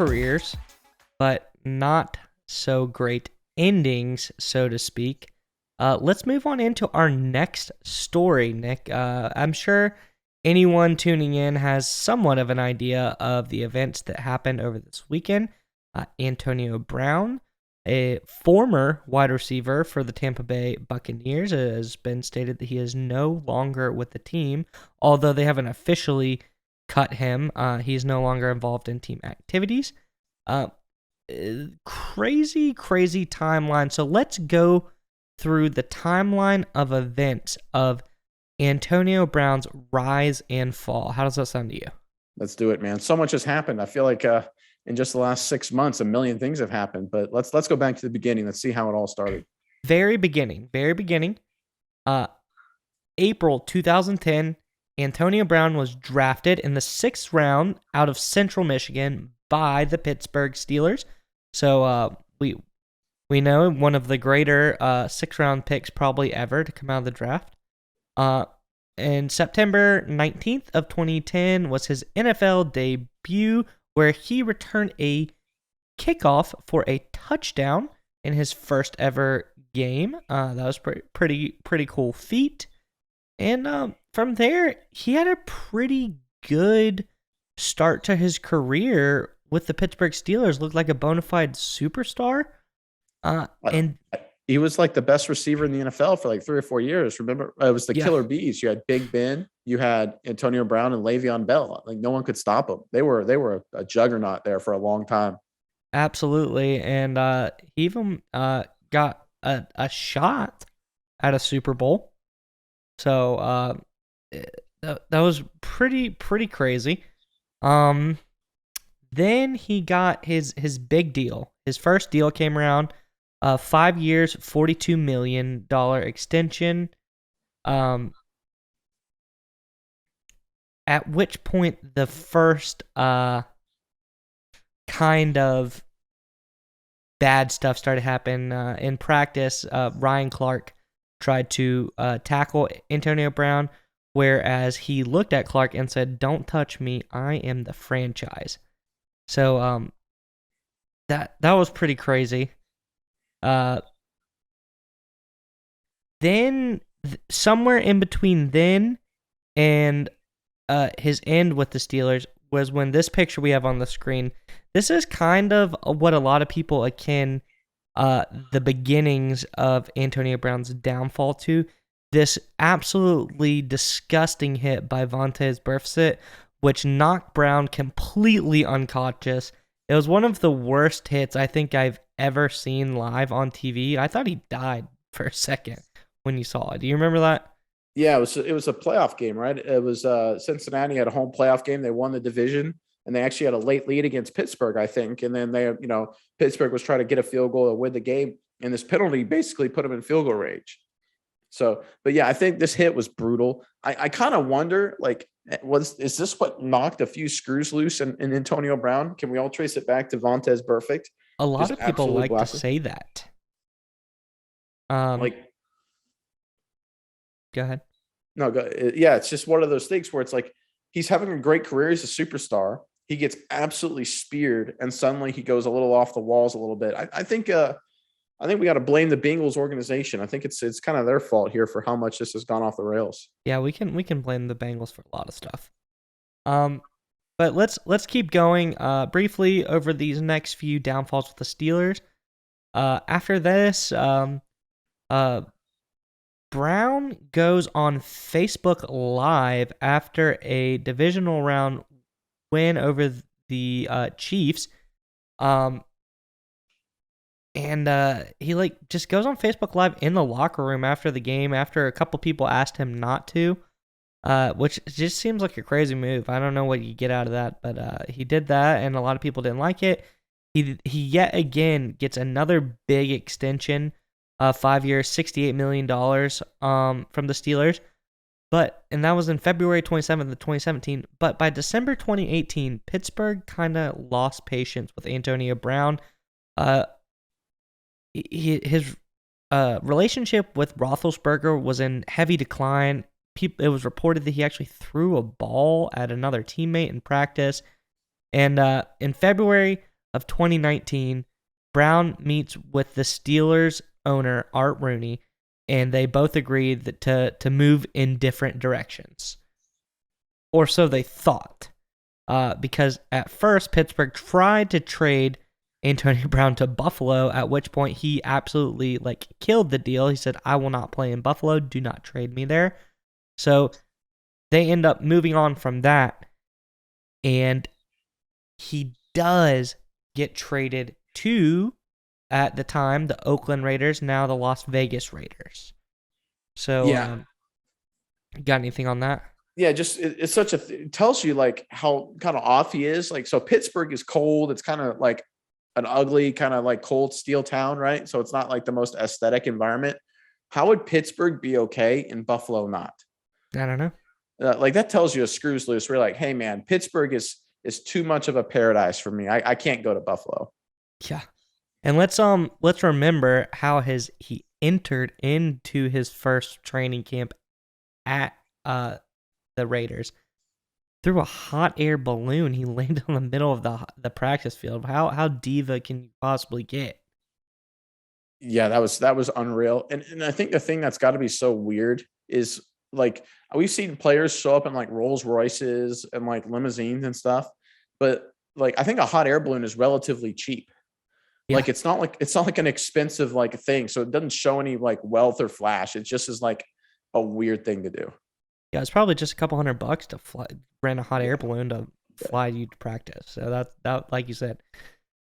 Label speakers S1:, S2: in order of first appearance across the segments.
S1: careers, but not so great endings, so to speak. Let's move on into our next story, Nick. I'm sure anyone tuning in has somewhat of an idea of the events that happened over this weekend. Antonio Brown, a former wide receiver for the Tampa Bay Buccaneers, has been stated that he is no longer with the team, although they haven't officially cut him. He's no longer involved in team activities. Crazy timeline. So let's go through the timeline of events of Antonio Brown's rise and fall. How does that sound to you?
S2: Let's do it, man. So much has happened. I feel like in just the last 6 months, a million things have happened. But let's go back to the beginning. Let's see how it all started.
S1: Very beginning. April 2010, Antonio Brown was drafted in the 6th round out of Central Michigan by the Pittsburgh Steelers. So we know one of the greater 6th round picks probably ever to come out of the draft. And September 19th of 2010 was his NFL debut, where he returned a kickoff for a touchdown in his first ever game. That was pretty cool feat. And from there, he had a pretty good start to his career with the Pittsburgh Steelers. Looked like a bona fide superstar. And
S2: he was like the best receiver in the NFL for like 3 or 4 years. Remember, it was the Killer Bees. You had Big Ben, you had Antonio Brown, and Le'Veon Bell. Like no one could stop them. They were a juggernaut there for a long time.
S1: Absolutely, and he even got a shot at a Super Bowl. So that was pretty crazy. Then he got his big deal. His first deal came around. 5 years, $42 million extension. At which point the first kind of bad stuff started happening. In practice, Ryan Clark tried to tackle Antonio Brown, whereas he looked at Clark and said, "Don't touch me, I am the franchise." So that was pretty crazy. Then somewhere in between then and his end with the Steelers was when this picture we have on the screen. This is kind of what a lot of people akin the beginnings of Antonio Brown's downfall to. This absolutely disgusting hit by Vontaze Burfict, which knocked Brown completely unconscious. It was one of the worst hits I think I've ever seen live on TV. I thought he died for a second when you saw it. Do you remember that?
S2: Yeah, it was a playoff game, right? It was Cincinnati had a home playoff game. They won the division, and they actually had a late lead against Pittsburgh, I think. And then Pittsburgh was trying to get a field goal to win the game, and this penalty basically put them in field goal range. So, but yeah, I think this hit was brutal. I kind of wonder, like, is this what knocked a few screws loose in Antonio Brown? Can we all trace it back to Vontaze Burfict?
S1: A lot of people like to say that. Go ahead.
S2: No, yeah, it's just one of those things where it's like he's having a great career. He's a superstar. He gets absolutely speared, and suddenly he goes a little off the walls a little bit. I think we got to blame the Bengals organization. I think it's kind of their fault here for how much this has gone off the rails.
S1: Yeah, we can blame the Bengals for a lot of stuff. But let's keep going briefly over these next few downfalls with the Steelers. After this, Brown goes on Facebook Live after a divisional round win over the Chiefs. And he just goes on Facebook Live in the locker room after the game, after a couple people asked him not to, which just seems like a crazy move. I don't know what you get out of that, but he did that, and a lot of people didn't like it. He yet again gets another big extension, 5 years, $68 million from the Steelers. And that was in February 27th of 2017. But by December 2018, Pittsburgh kind of lost patience with Antonio Brown. His relationship with Roethlisberger was in heavy decline. It was reported that he actually threw a ball at another teammate in practice. And in February, of 2019, Brown meets with the Steelers owner, Art Rooney, and they both agreed to move in different directions. Or so they thought. Because at first, Pittsburgh tried to trade Antonio Brown to Buffalo, at which point he absolutely killed the deal. He said, I will not play in Buffalo. Do not trade me there. So they end up moving on from that. And he does get traded to, at the time, the Oakland Raiders, now the Las Vegas Raiders. So,
S2: Yeah.
S1: Got anything on that?
S2: Yeah, just it's such it tells you how kind of off he is. So Pittsburgh is cold. It's kind of like an ugly kind of cold steel town, right? So it's not like the most aesthetic environment. How would Pittsburgh be okay and Buffalo not?
S1: I don't know.
S2: That tells you a screws loose. We're like, hey man, Pittsburgh is too much of a paradise for me. I can't go to Buffalo.
S1: Yeah. And let's remember how he entered into his first training camp at the Raiders through a hot air balloon. He landed in the middle of the practice field. How diva can you possibly get?
S2: Yeah, that was unreal. And I think the thing that's got to be so weird is we've seen players show up in Rolls Royces and limousines and stuff, but I think a hot air balloon is relatively cheap. Yeah. It's not like an expensive thing, so it doesn't show any wealth or flash. It just is a weird thing to do.
S1: Yeah, it's probably just a couple $100 to rent a hot air balloon to fly you to practice. So that like you said,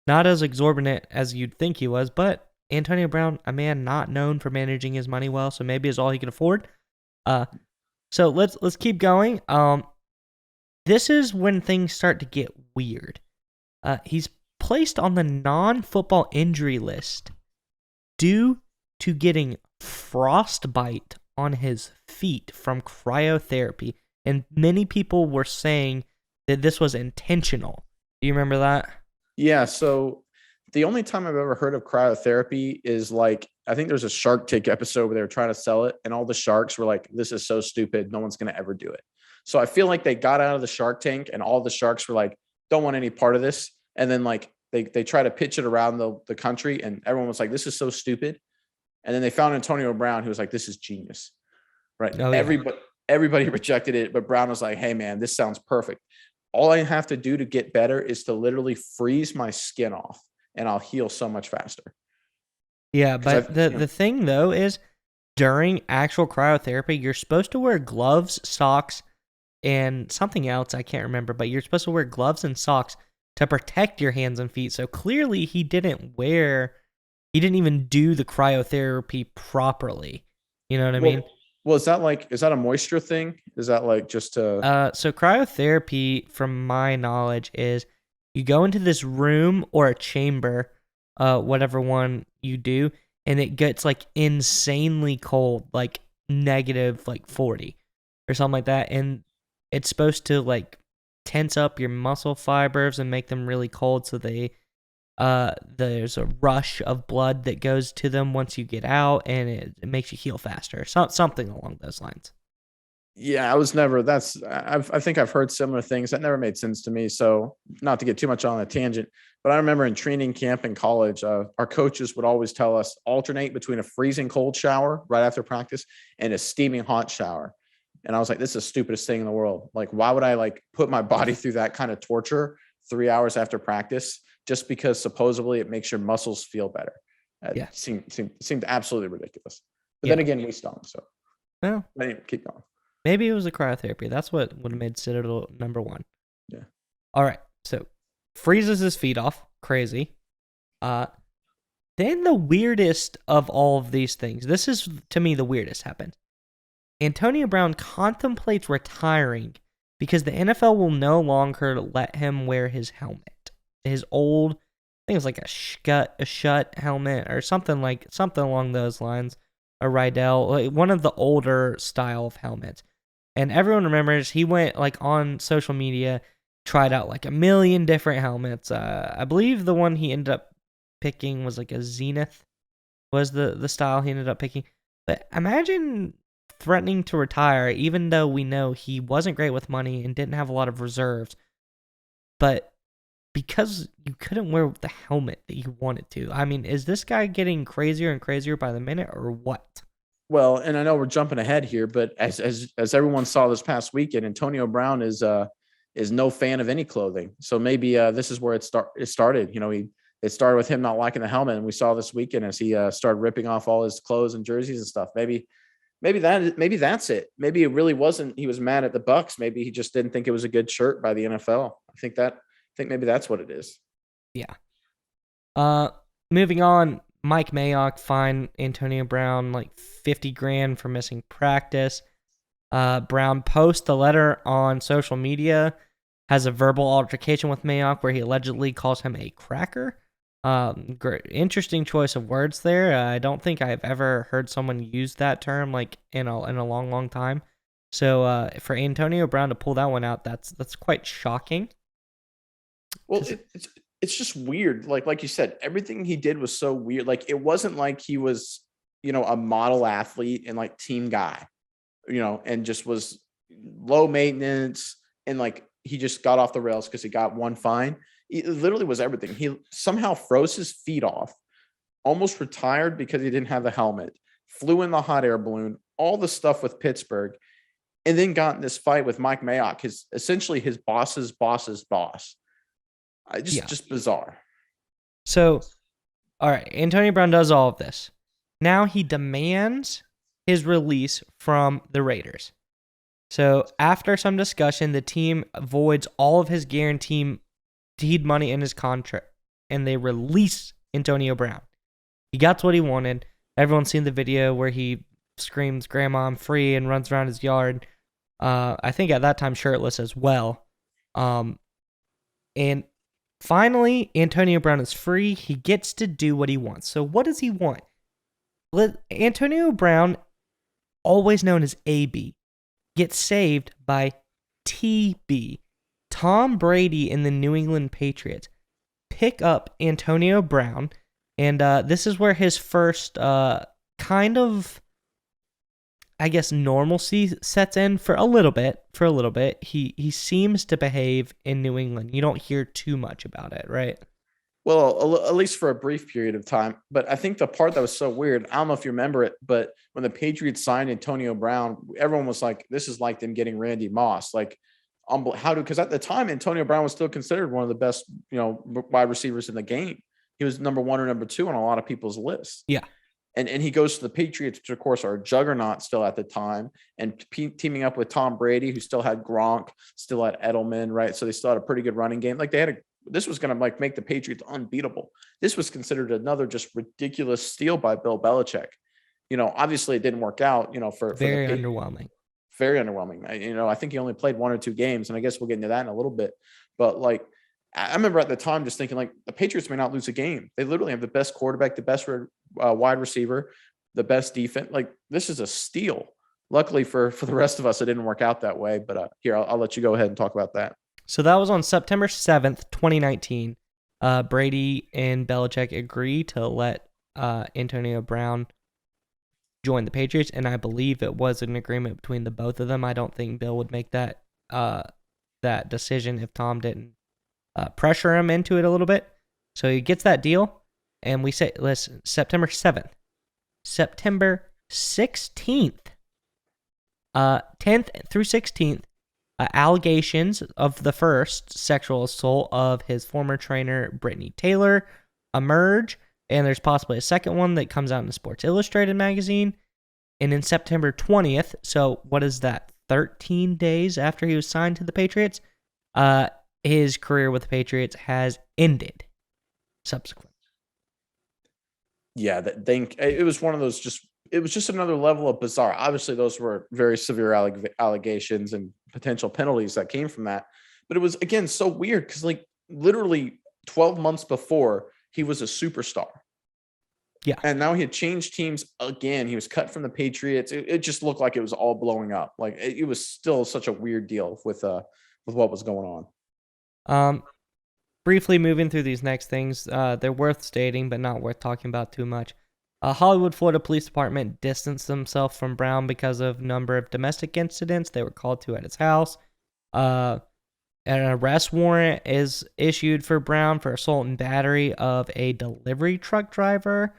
S1: not as exorbitant as you'd think he was, but Antonio Brown, a man not known for managing his money well, so maybe it's all he could afford. So let's keep going. This is when things start to get weird. He's placed on the non-football injury list due to getting frostbite on his feet from cryotherapy, and many people were saying that this was intentional. Do you remember that?
S2: Yeah, so the only time I've ever heard of cryotherapy is I think there's a Shark Tank episode where they were trying to sell it, and all the sharks were like, this is so stupid, no one's going to ever do it. So I feel like they got out of the Shark Tank and all the sharks were like, don't want any part of this. And then they try to pitch it around the country, and everyone was like, this is so stupid. And then they found Antonio Brown, who was like, this is genius. Right. Oh, yeah. Everybody rejected it, but Brown was like, hey man, this sounds perfect. All I have to do to get better is to literally freeze my skin off and I'll heal so much faster.
S1: Yeah, but the thing though is during actual cryotherapy, you're supposed to wear gloves, socks, and something else I can't remember, but you're supposed to wear gloves and socks to protect your hands and feet. So clearly he didn't even do the cryotherapy properly. You know what I mean?
S2: Well, is that a moisture thing? Is that just to...
S1: So cryotherapy, from my knowledge, is you go into this room or a chamber, whatever one you do, and it gets insanely cold, negative 40 or something like that. And it's supposed to tense up your muscle fibers and make them really cold, so there's a rush of blood that goes to them once you get out, and it makes you heal faster. Something along those lines.
S2: Yeah, I think I've heard similar things. That never made sense to me. So not to get too much on a tangent, but I remember in training camp in college, our coaches would always tell us alternate between a freezing cold shower right after practice and a steaming hot shower. And I was like, this is the stupidest thing in the world. Why would I put my body through that kind of torture 3 hours after practice just because supposedly it makes your muscles feel better? It seemed absolutely ridiculous. But then again, we stung. So anyway, keep going.
S1: Maybe it was the cryotherapy. That's what would have made Citadel number one.
S2: Yeah.
S1: All right. So freezes his feet off. Crazy. Then the weirdest of all of these things. This is, to me, the weirdest happened. Antonio Brown contemplates retiring because the NFL will no longer let him wear his helmet. His old, I think it was a shut helmet or something along those lines. A Rydell, one of the older style of helmets. And everyone remembers he went on social media, tried out a million different helmets. I believe the one he ended up picking was a Zenith, was the style he ended up picking. But imagine threatening to retire, even though we know he wasn't great with money and didn't have a lot of reserves. But because you couldn't wear the helmet that you wanted to. I mean, is this guy getting crazier and crazier by the minute, or what?
S2: Well, and I know we're jumping ahead here, but as everyone saw this past weekend, Antonio Brown is no fan of any clothing. So maybe this is where it started. It started with him not liking the helmet, and we saw this weekend as he started ripping off all his clothes and jerseys and stuff. Maybe that's it. Maybe it really wasn't. He was mad at the Bucs. Maybe he just didn't think it was a good shirt by the NFL. I think maybe that's what it is.
S1: Yeah. Moving on. Mike Mayock fined Antonio Brown like $50,000 for missing practice. Brown posts a letter on social media, has a verbal altercation with Mayock where he allegedly calls him a cracker. Interesting choice of words there. I don't think I've ever heard someone use that term like in a long time. So for Antonio Brown to pull that one out, that's quite shocking.
S2: Well, it's just weird. Like you said, everything he did was so weird. Like it wasn't like he was, a model athlete and like team guy, and just was low maintenance and like he just got off the rails because he got one fine. It literally was everything. He somehow froze his feet off, almost retired because he didn't have the helmet, flew in the hot air balloon, all the stuff with Pittsburgh, and then got in this fight with Mike Mayock, essentially his boss's boss's boss. Just bizarre.
S1: So, all right, Antonio Brown does all of this. Now he demands his release from the Raiders. So after some discussion, the team voids all of his guaranteed money in his contract, and they release Antonio Brown. He got what he wanted. Everyone's seen the video where he screams, "Grandma, I'm free," and runs around his yard. I think at that time shirtless as well. And finally, Antonio Brown is free. He gets to do what he wants. So what does he want? Antonio Brown, always known as AB, gets saved by TB. Tom Brady and the New England Patriots pick up Antonio Brown, and this is where his first kind of, I guess, normalcy sets in for a little bit. He seems to behave in New England. You don't hear too much about it, right?
S2: Well, at least for a brief period of time. But I think the part that was so weird, I don't know if you remember it, but when the Patriots signed Antonio Brown, everyone was like, this is like them getting Randy Moss. Like, because at the time, Antonio Brown was still considered one of the best, wide receivers in the game. He was number one or number two on a lot of people's lists.
S1: Yeah.
S2: And he goes to the Patriots, which of course are a juggernaut still at the time, and teaming up with Tom Brady, who still had Gronk, still had Edelman, right? So they still had a pretty good running game. Like this was going to like make the Patriots unbeatable. This was considered another just ridiculous steal by Bill Belichick. Obviously it didn't work out. For
S1: very underwhelming.
S2: Very underwhelming. I think he only played 1 or 2 games, and I guess we'll get into that in a little bit. But like, I remember at the time just thinking like the Patriots may not lose a game. They literally have the best quarterback, the best wide receiver, the best defense. Like this is a steal. Luckily for the rest of us, it didn't work out that way. But here, I'll let you go ahead and talk about that.
S1: So that was on September 7th, 2019. Brady and Belichick agree to let Antonio Brown join the Patriots, and I believe it was an agreement between the both of them. I don't think Bill would make that decision if Tom didn't pressure him into it a little bit. So he gets that deal, and we say, listen, September 7th. September 16th, 10th through 16th, allegations of the first sexual assault of his former trainer, Brittany Taylor, emerge, and there's possibly a second one that comes out in the Sports Illustrated magazine. And in September 20th, so what is that, 13 days after he was signed to the Patriots, his career with the Patriots has ended subsequently.
S2: Yeah, it was one of those it was just another level of bizarre. Obviously, those were very severe allegations and potential penalties that came from that. But it was, again, so weird because like literally 12 months before, he was a superstar.
S1: Yeah.
S2: And now he had changed teams again. He was cut from the Patriots. It just looked like it was all blowing up. Like it was still such a weird deal with what was going
S1: on. Briefly moving through these next things, they're worth stating, but not worth talking about too much. Hollywood, Florida Police Department distanced themselves from Brown because of number of domestic incidents they were called to at his house. An arrest warrant is issued for Brown for assault and battery of a delivery truck driver.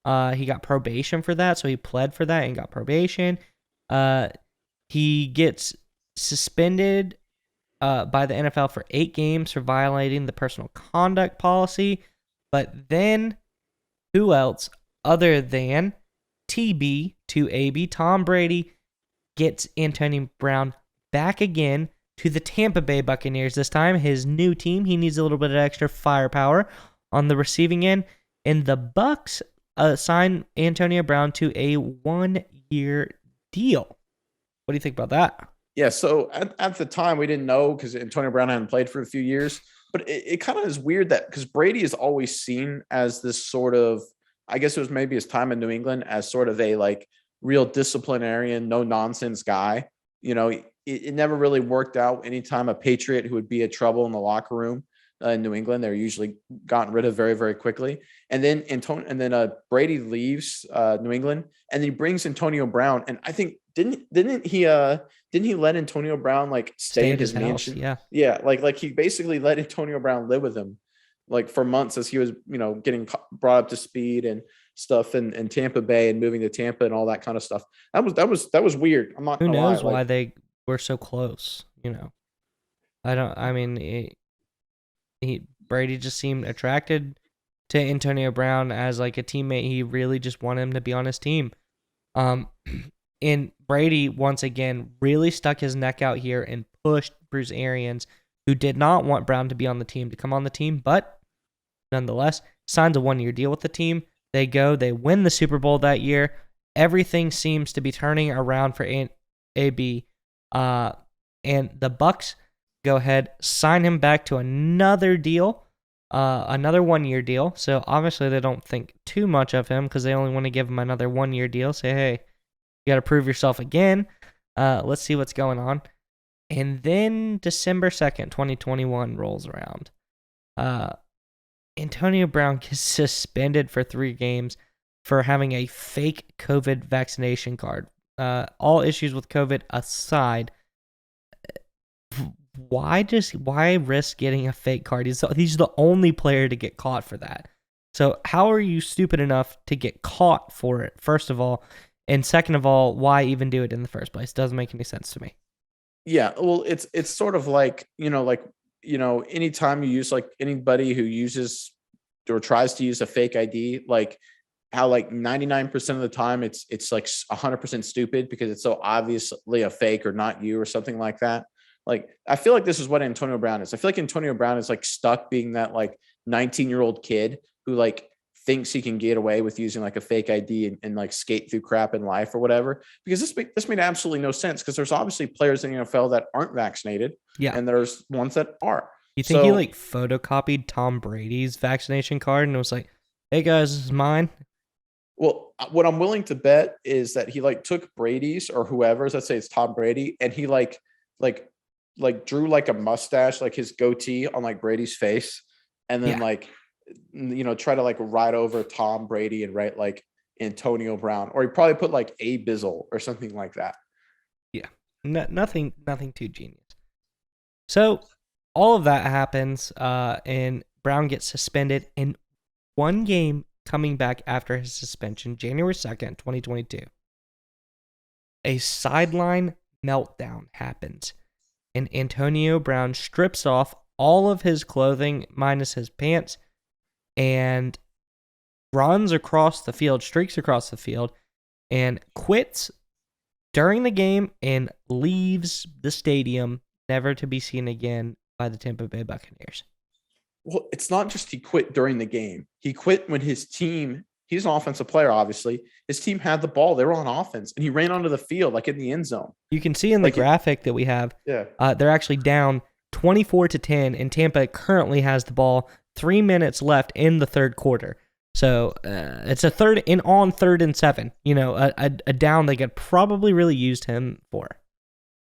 S1: He got probation for that, so he pled for that and got probation. He gets suspended by the NFL for 8 games for violating the personal conduct policy. But then, who else other than TB to AB, Tom Brady, gets Antonio Brown back again to the Tampa Bay Buccaneers this time, his new team. He needs a little bit of extra firepower on the receiving end. And the Bucs signed Antonio Brown to a 1-year deal. What do you think about that?
S2: Yeah, so at the time, we didn't know because Antonio Brown hadn't played for a few years. But it kind of is weird that because Brady is always seen as this sort of, I guess it was maybe his time in New England as sort of a like real disciplinarian, no nonsense guy. It never really worked out. Anytime a Patriot who would be a trouble in the locker room in New England, they're usually gotten rid of very, very quickly. And then Brady leaves New England, and then he brings Antonio Brown. And I think didn't he let Antonio Brown like stay at his mansion?
S1: House,
S2: yeah. Like he basically let Antonio Brown live with him like for months as he was getting brought up to speed and stuff in Tampa Bay and moving to Tampa and all that kind of stuff. That was weird. I'm not.
S1: Who knows
S2: lie.
S1: why they were so close? Brady just seemed attracted to Antonio Brown as like a teammate. He really just wanted him to be on his team. And Brady once again really stuck his neck out here and pushed Bruce Arians, who did not want Brown to be on the team, to come on the team, but nonetheless signs a 1-year deal with the team. They win the Super Bowl that year. Everything seems to be turning around for AB. And the Bucs go ahead, sign him back to another deal, another 1-year deal. So obviously they don't think too much of him because they only want to give him another 1-year deal. Say, hey, you got to prove yourself again. Let's see what's going on. And then December 2nd, 2021 rolls around. Antonio Brown gets suspended for 3 games for having a fake COVID vaccination card. All issues with COVID aside, why risk getting a fake card? He's the only player to get caught for that. So how are you stupid enough to get caught for it, first of all? And second of all, why even do it in the first place? Doesn't make any sense to me.
S2: Yeah, well, it's sort of like, anytime you use like anybody who uses or tries to use a fake ID, like how like 99% of the time it's like 100% stupid because it's so obviously a fake or not you or something like that. Like, I feel like this is what Antonio Brown is. I feel like Antonio Brown is like stuck being that like 19-year-old kid who like thinks he can get away with using like a fake ID and like skate through crap in life or whatever, because this made absolutely no sense because there's obviously players in the NFL that aren't vaccinated.
S1: Yeah.
S2: And there's ones that are.
S1: You think he like photocopied Tom Brady's vaccination card and was like, hey guys, this is mine?
S2: Well, what I'm willing to bet is that he like took Brady's or whoever's, let's say it's Tom Brady, and he like drew like a mustache, like his goatee on like Brady's face. And then try to like write over Tom Brady and write like Antonio Brown, or he probably put like a Bizzle or something like that.
S1: Yeah, nothing too genius. So all of that happens, and Brown gets suspended in 1 game coming back after his suspension, January 2nd, 2022. A sideline meltdown happens, and Antonio Brown strips off all of his clothing minus his pants and runs across the field, streaks across the field, and quits during the game and leaves the stadium, never to be seen again by the Tampa Bay Buccaneers.
S2: Well, it's not just he quit during the game. He quit when his team, he's an offensive player, obviously. His team had the ball. They were on offense, and he ran onto the field, like in the end zone.
S1: You can see in the graphic that we have, they're actually down 24-10, and Tampa currently has the ball 3 minutes left in the third quarter. So it's a 3rd and 7. A down they could probably really used him for.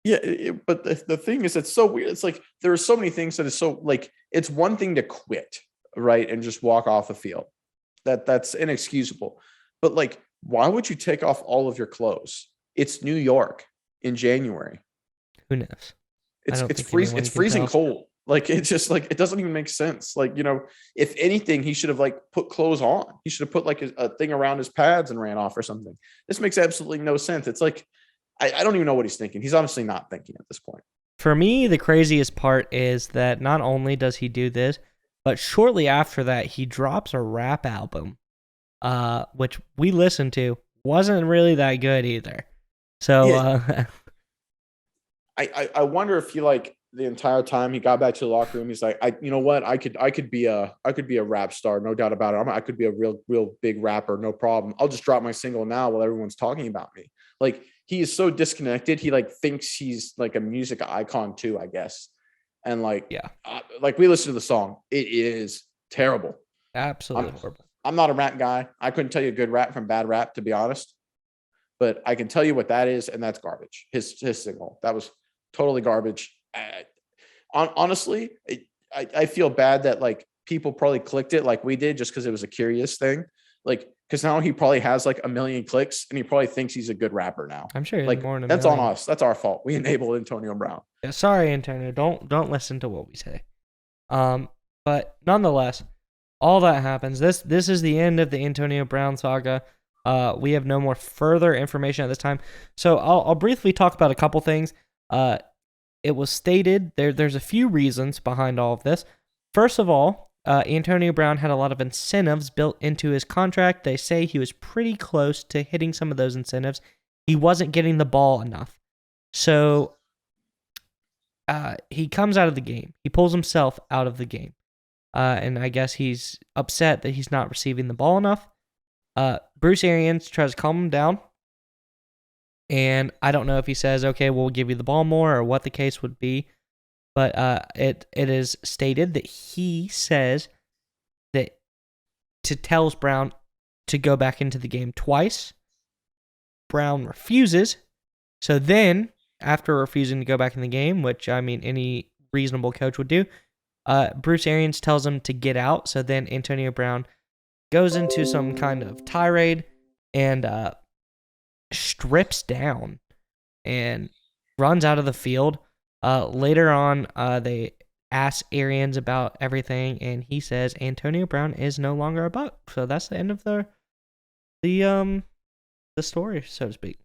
S2: Yeah, but the thing is, it's so weird. It's like there are so many things that is so like, it's one thing to quit, right, and just walk off the field. That's inexcusable. But like, why would you take off all of your clothes? It's New York in January.
S1: Who knows? I don't
S2: It's
S1: think anyone
S2: it's
S1: can
S2: freezing
S1: tell.
S2: cold. Like it's just like it doesn't even make sense. Like, if anything, he should have like put clothes on. He should have put like a thing around his pads and ran off or something. This makes absolutely no sense. It's like I don't even know what he's thinking. He's obviously not thinking at this point.
S1: For me, the craziest part is that not only does he do this, but shortly after that, he drops a rap album, which we listened to. Wasn't really that good either. So,
S2: Yeah. I wonder if he like the entire time he got back to the locker room, he's like, you know what, I could be a rap star, no doubt about it. I could be a real big rapper, no problem. I'll just drop my single now while everyone's talking about me. Like he is so disconnected. He like thinks he's like a music icon too, I guess. And like,
S1: yeah,
S2: like we listen to the song, it is terrible.
S1: absolutely horrible.
S2: I'm not a rap guy. I couldn't tell you good rap from bad rap, to be honest. But I can tell you what that is, and that's garbage. His single, that was totally garbage. Honestly, I feel bad that like people probably clicked it like we did just because it was a curious thing. Like, because now he probably has like 1 million clicks, and he probably thinks he's a good rapper now.
S1: I'm sure he has
S2: Like
S1: more than a
S2: that's on
S1: million.
S2: us. That's our fault. We enabled Antonio Brown.
S1: Yeah, sorry, Antonio. Don't listen to what we say. But nonetheless, all that happens. This is the end of the Antonio Brown saga. We have no more further information at this time. So I'll briefly talk about a couple things. It was stated there's a few reasons behind all of this. First of all, Antonio Brown had a lot of incentives built into his contract. They say he was pretty close to hitting some of those incentives. He wasn't getting the ball enough. So he comes out of the game. He pulls himself out of the game. And I guess he's upset that he's not receiving the ball enough. Bruce Arians tries to calm him down. And I don't know if he says, okay, we'll give you the ball more or what the case would be. But it is stated that he says that tells Brown to go back into the game twice. Brown refuses. So then, after refusing to go back in the game, which, I mean, any reasonable coach would do, Bruce Arians tells him to get out. So then Antonio Brown goes into some kind of tirade and strips down and runs out of the field. Later on, they ask Arians about everything, and he says Antonio Brown is no longer a Buc. So that's the end of the story, so to speak.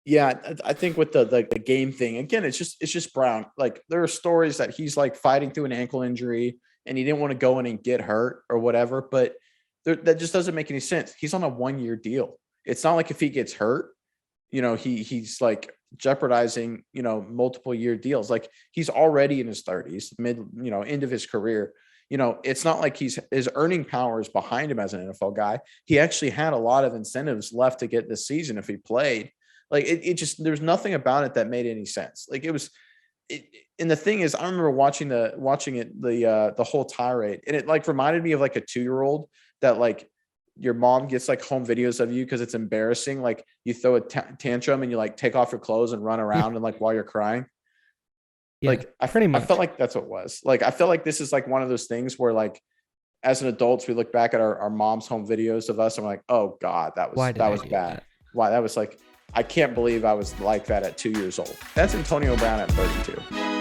S2: Yeah, I think with the game thing again, it's just Brown. Like there are stories that he's like fighting through an ankle injury and he didn't want to go in and get hurt or whatever, but that just doesn't make any sense. He's on a 1-year deal. It's not like if he gets hurt, he's like jeopardizing, multiple year deals. Like he's already in his 30s, end of his career. It's not like his earning power is behind him as an NFL guy. He actually had a lot of incentives left to get this season if he played. Like it just, there's nothing about it that made any sense. Like and the thing is, I remember watching the whole tirade, and it like reminded me of like a 2-year-old that like your mom gets like home videos of you because it's embarrassing. Like you throw a tantrum and you like take off your clothes and run around and like while you're crying.
S1: Yeah,
S2: like I felt like that's what it was. Like I feel like this is like one of those things where like as an adults we look back at our mom's home videos of us and we're like, oh God, that was bad.
S1: That?
S2: Why that was like, I can't believe I was like that at 2 years old. That's Antonio Brown at 32.